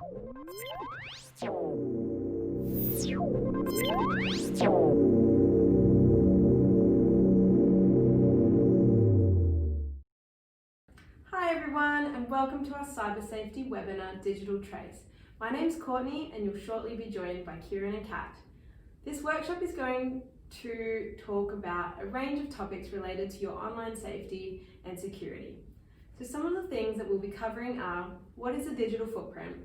Hi everyone, and welcome to our cyber safety webinar, Digital Trace. My name's Courtney, and you'll shortly be joined by Kieran and Cat. This workshop is going to talk about a range of topics related to your online safety and security. So some of the things that we'll be covering are: what is a digital footprint?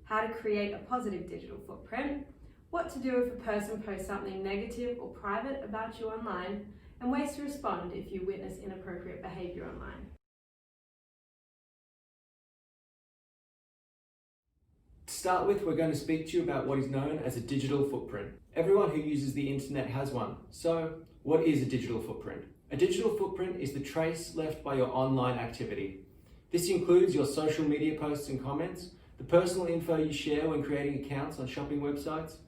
How to create a positive digital footprint? What to do if a person posts something negative or private about you online? And ways to respond if you witness inappropriate behaviour online. To start with, we're going to speak to you about what is known as a digital footprint. Everyone who uses the internet has one. So, what is a digital footprint? A digital footprint is the trace left by your online activity. This includes your social media posts and comments, the personal info you share when creating accounts on shopping websites,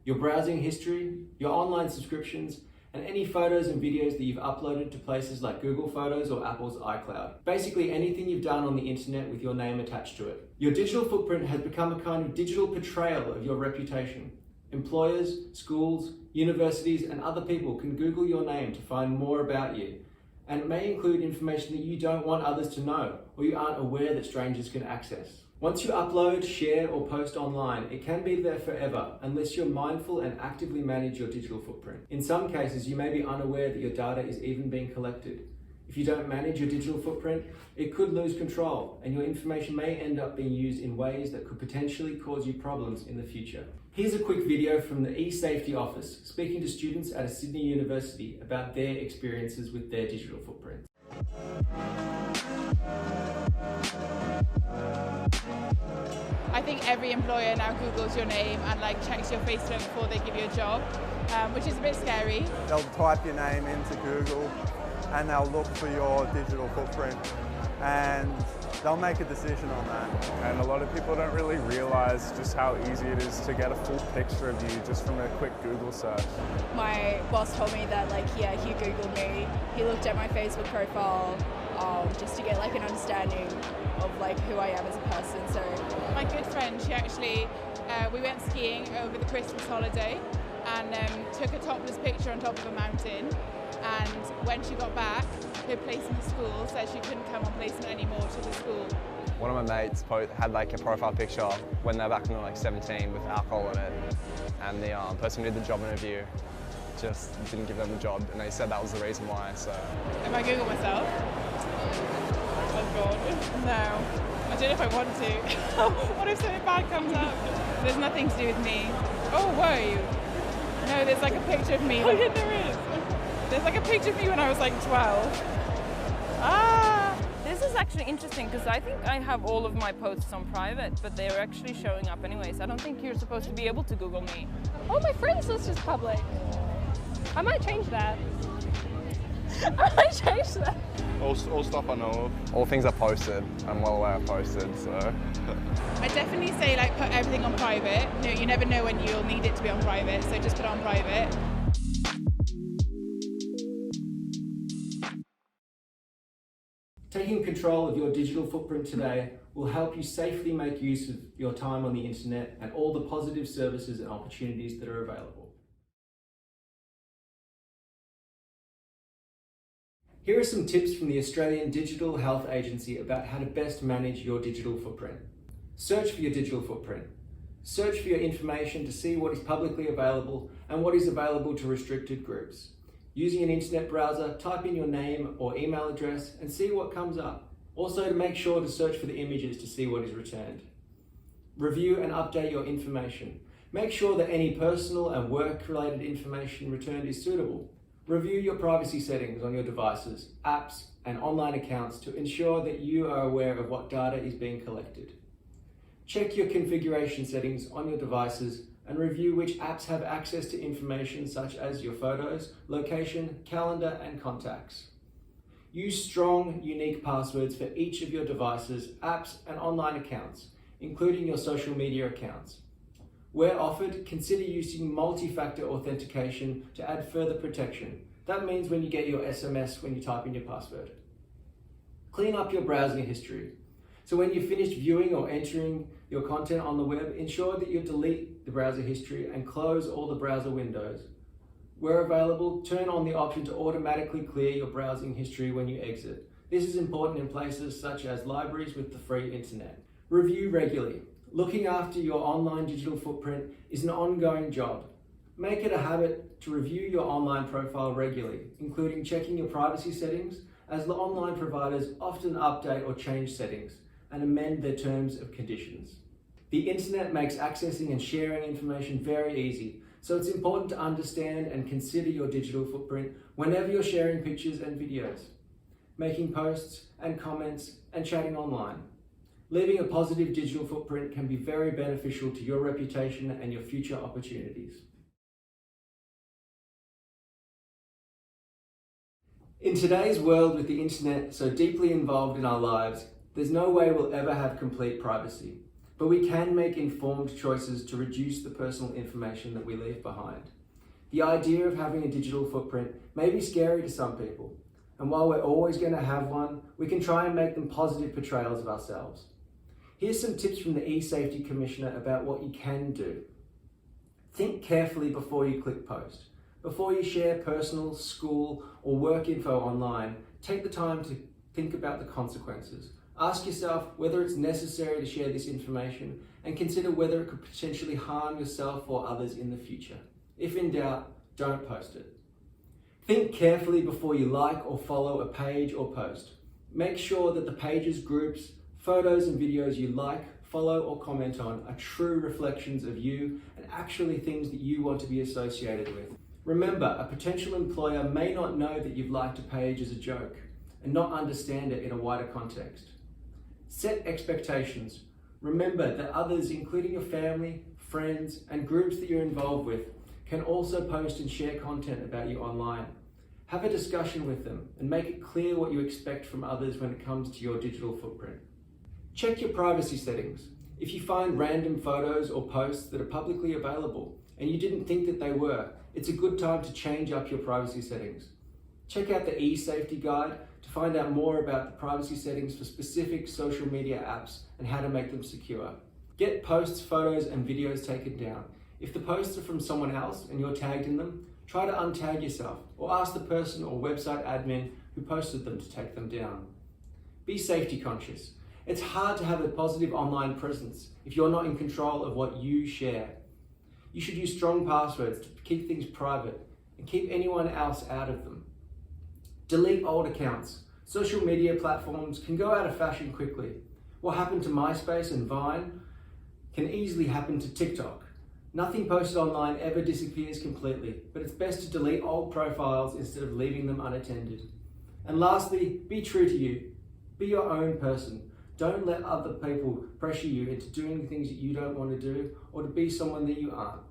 your browsing history, your online subscriptions, and any photos and videos that you've uploaded to places like Google Photos or Apple's iCloud. Basically anything you've done on the internet with your name attached to it. Your digital footprint has become a kind of digital portrayal of your reputation. Employers, schools, universities, and other people can Google your name to find more about you. And it may include information that you don't want others to know, or you aren't aware that strangers can access. Once you upload, share, or post online, it can be there forever unless you're mindful and actively manage your digital footprint. In some cases, you may be unaware that your data is even being collected. If you don't manage your digital footprint, it could lose control, and your information may end up being used in ways that could potentially cause you problems in the future. Here's a quick video from the eSafety office speaking to students at a Sydney university about their experiences with their digital footprint. I think every employer now Googles your name and checks your Facebook before they give you a job, which is a bit scary. They'll type your name into Google and they'll look for your digital footprint and they'll make a decision on that. And a lot of people don't really realise just how easy it is to get a full picture of you just from a quick Google search. My boss told me that he Googled me, he looked at my Facebook profile just to get an understanding of who I am as a person. So my good friend, she actually, we went skiing over the Christmas holiday and took a topless picture on top of a mountain, and when she got back, her placement school said she couldn't come on placement anymore to the school. One of my mates had a profile picture when they were back when they were 17 with alcohol in it, and the person who did the job interview just didn't give them the job, and they said that was the reason why. So Am I Google myself? Oh God, no. I don't know if I want to. What if something bad comes up? There's nothing to do with me. Oh, whoa. No, there's a picture of me. Oh yeah, there is. There's a picture of me when I was 12. This is actually interesting because I think I have all of my posts on private, but they're actually showing up anyways. I don't think you're supposed to be able to Google me. Oh, my friends list is public. I might change that. I might change that. All stuff I know of. all things are posted. I'm well aware I posted, so. I definitely say put everything on private. No, you never know when you'll need it to be on private, so just put it on private. Taking control of your digital footprint today will help you safely make use of your time on the internet and all the positive services and opportunities that are available. Here are some tips from the Australian Digital Health Agency about how to best manage your digital footprint. Search for your digital footprint. Search for your information to see what is publicly available and what is available to restricted groups. Using an internet browser, type in your name or email address and see what comes up. Also, to make sure to search for the images to see what is returned. Review and update your information. Make sure that any personal and work-related information returned is suitable. Review your privacy settings on your devices, apps, and online accounts to ensure that you are aware of what data is being collected. Check your configuration settings on your devices and review which apps have access to information such as your photos, location, calendar, and contacts. Use strong, unique passwords for each of your devices, apps, and online accounts, including your social media accounts. Where offered, consider using multi-factor authentication to add further protection. That means when you get your SMS when you type in your password. Clean up your browsing history. So when you're finished viewing or entering your content on the web, ensure that you delete the browser history and close all the browser windows. Where available, turn on the option to automatically clear your browsing history when you exit. This is important in places such as libraries with the free internet. Review regularly. Looking after your online digital footprint is an ongoing job. Make it a habit to review your online profile regularly, including checking your privacy settings, as the online providers often update or change settings and amend their terms of conditions. The internet makes accessing and sharing information very easy, so it's important to understand and consider your digital footprint whenever you're sharing pictures and videos, making posts and comments, and chatting online. Leaving a positive digital footprint can be very beneficial to your reputation and your future opportunities. In today's world with the internet so deeply involved in our lives, there's no way we'll ever have complete privacy, but we can make informed choices to reduce the personal information that we leave behind. The idea of having a digital footprint may be scary to some people, and while we're always going to have one, we can try and make them positive portrayals of ourselves. Here's some tips from the eSafety Commissioner about what you can do. Think carefully before you click post. Before you share personal, school, or work info online, take the time to think about the consequences. Ask yourself whether it's necessary to share this information and consider whether it could potentially harm yourself or others in the future. If in doubt, don't post it. Think carefully before you like or follow a page or post. Make sure that the pages, groups, photos and videos you like, follow or comment on are true reflections of you and actually things that you want to be associated with. Remember, a potential employer may not know that you've liked a page as a joke and not understand it in a wider context. Set expectations. Remember that others, including your family, friends, and groups that you're involved with, can also post and share content about you online. Have a discussion with them and make it clear what you expect from others when it comes to your digital footprint. Check your privacy settings. If you find random photos or posts that are publicly available and you didn't think that they were, it's a good time to change up your privacy settings. Check out the eSafety Guide to find out more about the privacy settings for specific social media apps and how to make them secure. Get posts, photos, and videos taken down. If the posts are from someone else and you're tagged in them, try to untag yourself or ask the person or website admin who posted them to take them down. Be safety conscious. It's hard to have a positive online presence if you're not in control of what you share. You should use strong passwords to keep things private and keep anyone else out of them. Delete old accounts. Social media platforms can go out of fashion quickly. What happened to MySpace and Vine can easily happen to TikTok. Nothing posted online ever disappears completely, but it's best to delete old profiles instead of leaving them unattended. And lastly, be true to you. Be your own person. Don't let other people pressure you into doing things that you don't want to do or to be someone that you aren't.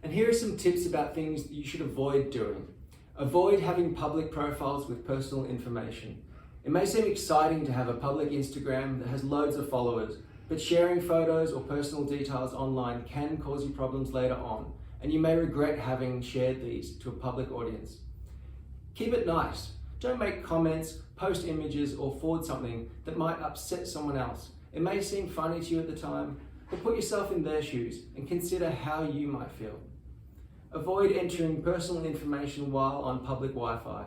And here are some tips about things that you should avoid doing. Avoid having public profiles with personal information. It may seem exciting to have a public Instagram that has loads of followers, but sharing photos or personal details online can cause you problems later on, and you may regret having shared these to a public audience. Keep it nice. Don't make comments, post images, or forward something that might upset someone else. It may seem funny to you at the time, but put yourself in their shoes and consider how you might feel. Avoid entering personal information while on public Wi-Fi.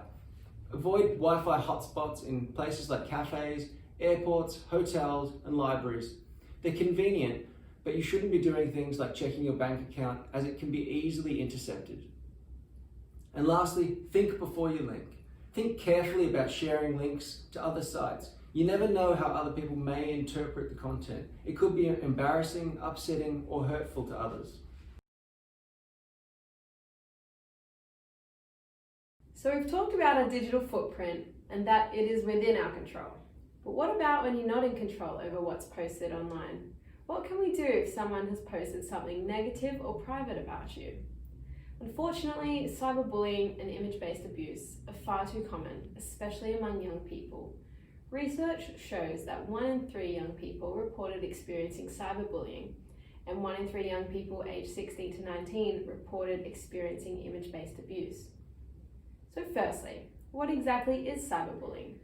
Avoid Wi-Fi hotspots in places like cafes, airports, hotels, and libraries. They're convenient, but you shouldn't be doing things like checking your bank account as it can be easily intercepted. And lastly, think before you link. Think carefully about sharing links to other sites. You never know how other people may interpret the content. It could be embarrassing, upsetting, or hurtful to others. So we've talked about our digital footprint and that it is within our control. But what about when you're not in control over what's posted online? What can we do if someone has posted something negative or private about you? Unfortunately, cyberbullying and image-based abuse are far too common, especially among young people. Research shows that 1 in 3 young people reported experiencing cyberbullying, and 1 in 3 young people aged 16 to 19 reported experiencing image-based abuse. So firstly, What exactly is cyberbullying?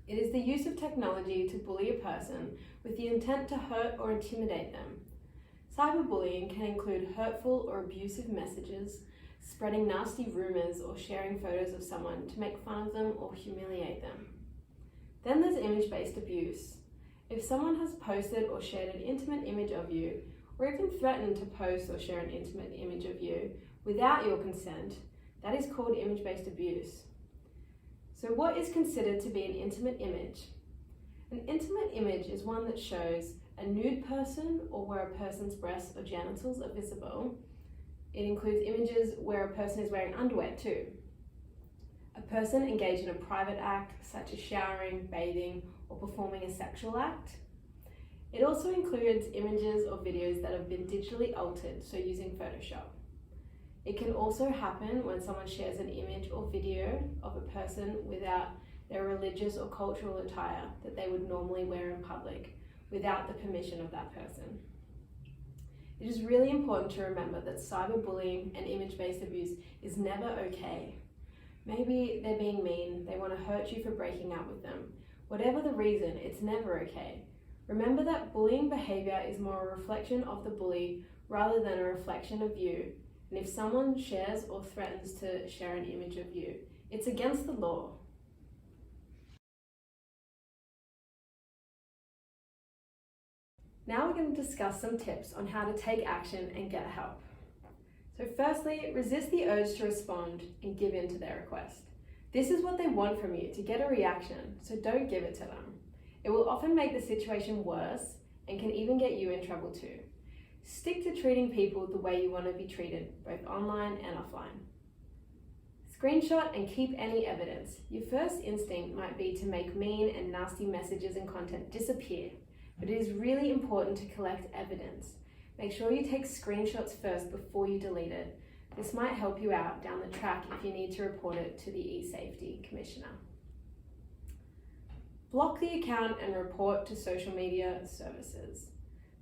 It is the use of technology to bully a person with the intent to hurt or intimidate them. Cyberbullying can include hurtful or abusive messages, spreading nasty rumours, or sharing photos of someone to make fun of them or humiliate them. Then there's image-based abuse. If someone has posted or shared an intimate image of you, or even threatened to post or share an intimate image of you without your consent, that is called image-based abuse. So what is considered to be an intimate image? An intimate image is one that shows a nude person or where a person's breasts or genitals are visible. It includes images where a person is wearing underwear too. A person engaged in a private act such as showering, bathing, or performing a sexual act. It also includes images or videos that have been digitally altered, so using Photoshop. It can also happen when someone shares an image or video of a person without their religious or cultural attire that they would normally wear in public, without the permission of that person. It is really important to remember that cyberbullying and image-based abuse is never okay. Maybe they're being mean, they want to hurt you for breaking up with them. Whatever the reason, it's never okay. Remember that bullying behaviour is more a reflection of the bully rather than a reflection of you. And if someone shares or threatens to share an image of you, it's against the law. Now we're going to discuss some tips on how to take action and get help. So firstly, resist the urge to respond and give in to their request. This is what they want from you, to get a reaction, so don't give it to them. It will often make the situation worse and can even get you in trouble too. Stick to treating people the way you want to be treated, both online and offline. Screenshot and keep any evidence. Your first instinct might be to make mean and nasty messages and content disappear, but it is really important to collect evidence. Make sure you take screenshots first before you delete it. This might help you out down the track if you need to report it to the eSafety Commissioner. Block the account and report to social media services.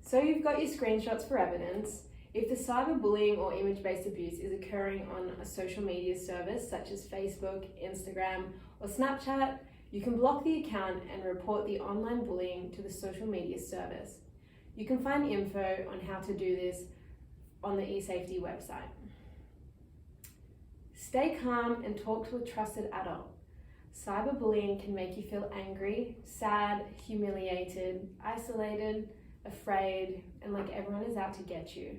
So you've got your screenshots for evidence. If the cyberbullying or image-based abuse is occurring on a social media service such as Facebook, Instagram, or Snapchat, you can block the account and report the online bullying to the social media service. You can find info on how to do this on the eSafety website. Stay calm and talk to a trusted adult. Cyberbullying can make you feel angry, sad, humiliated, isolated, afraid, and like everyone is out to get you.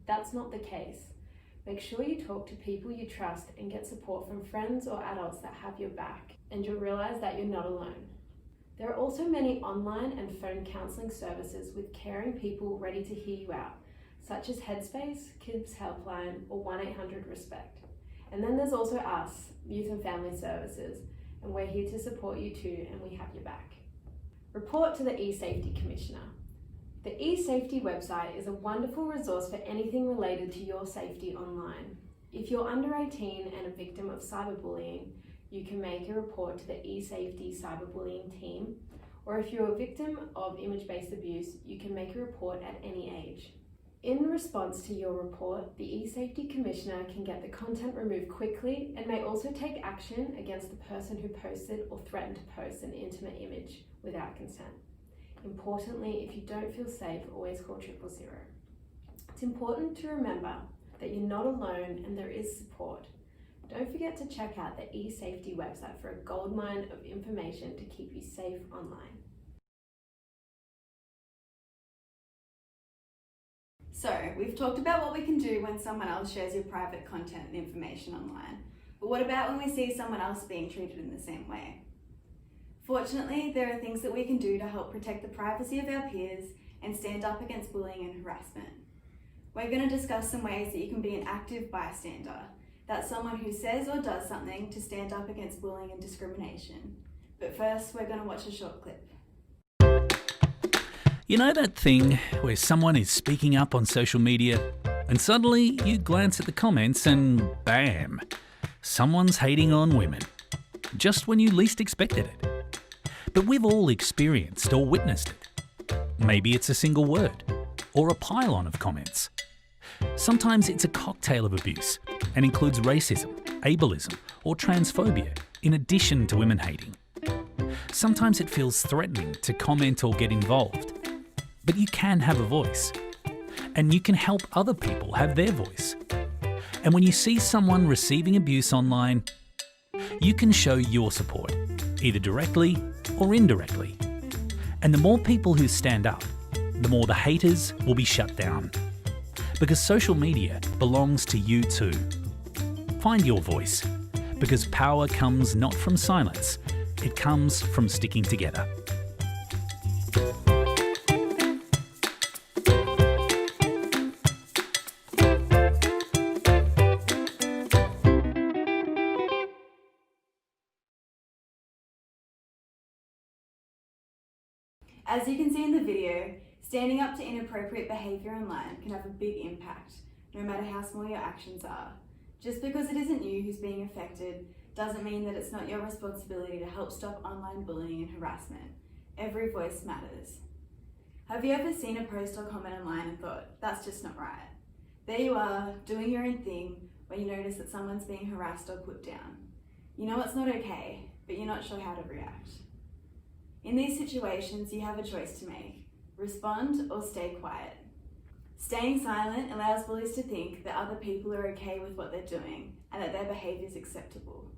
That's not the case. Make sure you talk to people you trust and get support from friends or adults that have your back, and you'll realize that you're not alone. There are also many online and phone counselling services with caring people ready to hear you out, such as Headspace, Kids Helpline, or 1-800-RESPECT. And then there's also us, Youth and Family Services, and we're here to support you too, and we have your back. Report to the eSafety Commissioner. The eSafety website is a wonderful resource for anything related to your safety online. If you're under 18 and a victim of cyberbullying, you can make a report to the eSafety cyberbullying team, or if you're a victim of image-based abuse, you can make a report at any age. In response to your report, the eSafety Commissioner can get the content removed quickly and may also take action against the person who posted or threatened to post an intimate image without consent. Importantly, if you don't feel safe, always call 000. It's important to remember that you're not alone and there is support. Don't forget to check out the eSafety website for a goldmine of information to keep you safe online. So, we've talked about what we can do when someone else shares your private content and information online. But what about when we see someone else being treated in the same way? Fortunately, there are things that we can do to help protect the privacy of our peers and stand up against bullying and harassment. We're going to discuss some ways that you can be an active bystander. That's someone who says or does something to stand up against bullying and discrimination. But first, we're going to watch a short clip. You know that thing where someone is speaking up on social media and suddenly you glance at the comments and bam, someone's hating on women, just when you least expected it. But we've all experienced or witnessed it. Maybe it's a single word or a pile-on of comments. Sometimes it's a cocktail of abuse and includes racism, ableism or transphobia, in addition to women hating. Sometimes it feels threatening to comment or get involved, but you can have a voice, and you can help other people have their voice. And when you see someone receiving abuse online, you can show your support, either directly or indirectly. And the more people who stand up, the more the haters will be shut down. Because social media belongs to you too. Find your voice, because power comes not from silence, it comes from sticking together. As you can see in the video, standing up to inappropriate behaviour online can have a big impact, no matter how small your actions are. Just because it isn't you who's being affected doesn't mean that it's not your responsibility to help stop online bullying and harassment. Every voice matters. Have you ever seen a post or comment online and thought, that's just not right? There you are, doing your own thing, when you notice that someone's being harassed or put down. You know it's not okay, but you're not sure how to react. In these situations, you have a choice to make: respond or stay quiet. Staying silent allows bullies to think that other people are okay with what they're doing and that their behaviour is acceptable.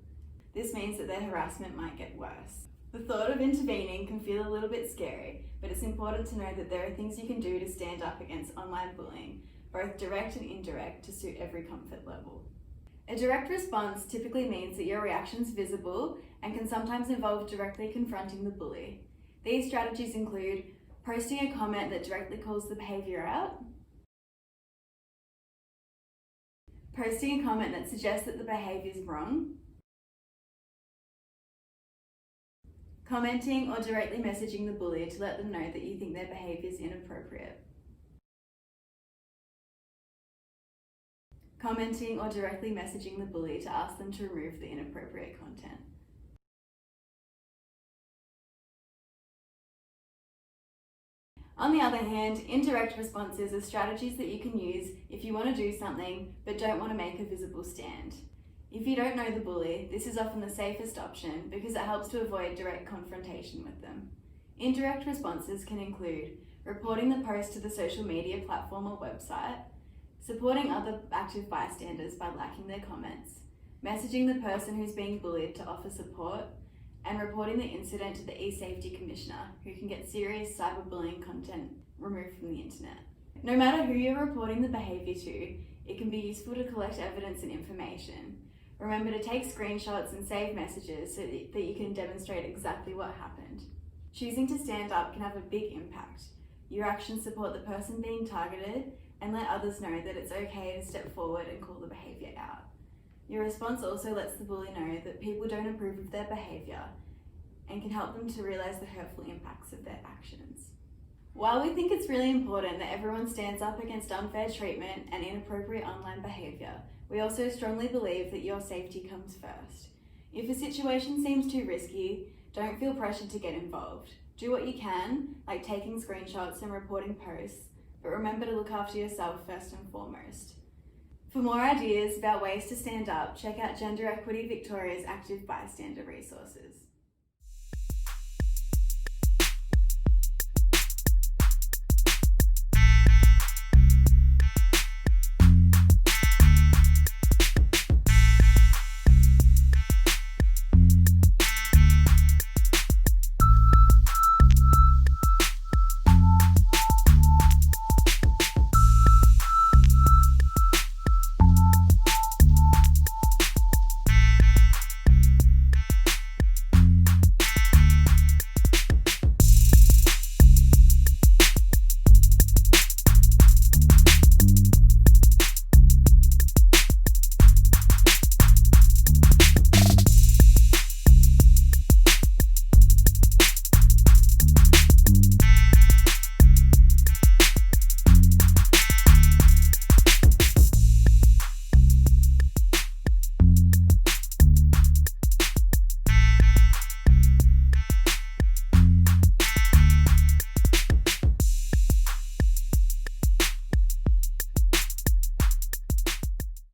This means that their harassment might get worse. The thought of intervening can feel a little bit scary, but it's important to know that there are things you can do to stand up against online bullying, both direct and indirect, to suit every comfort level. A direct response typically means that your reaction's visible and can sometimes involve directly confronting the bully. These strategies include posting a comment that directly calls the behaviour out, posting a comment that suggests that the behaviour is wrong, commenting or directly messaging the bully to let them know that you think their behaviour is inappropriate, commenting or directly messaging the bully to ask them to remove the inappropriate content. On the other hand, indirect responses are strategies that you can use if you want to do something but don't want to make a visible stand. If you don't know the bully, this is often the safest option because it helps to avoid direct confrontation with them. Indirect responses can include reporting the post to the social media platform or website, supporting other active bystanders by liking their comments, messaging the person who's being bullied to offer support, and reporting the incident to the e-safety commissioner, who can get serious cyberbullying content removed from the internet. No matter who you're reporting the behaviour to, it can be useful to collect evidence and information. Remember to take screenshots and save messages so that you can demonstrate exactly what happened. Choosing to stand up can have a big impact. Your actions support the person being targeted and let others know that it's okay to step forward and call the behaviour out. Your response also lets the bully know that people don't approve of their behaviour and can help them to realise the hurtful impacts of their actions. While we think it's really important that everyone stands up against unfair treatment and inappropriate online behaviour, we also strongly believe that your safety comes first. If a situation seems too risky, don't feel pressured to get involved. Do what you can, like taking screenshots and reporting posts, but remember to look after yourself first and foremost. For more ideas about ways to stand up, check out Gender Equity Victoria's active bystander resources.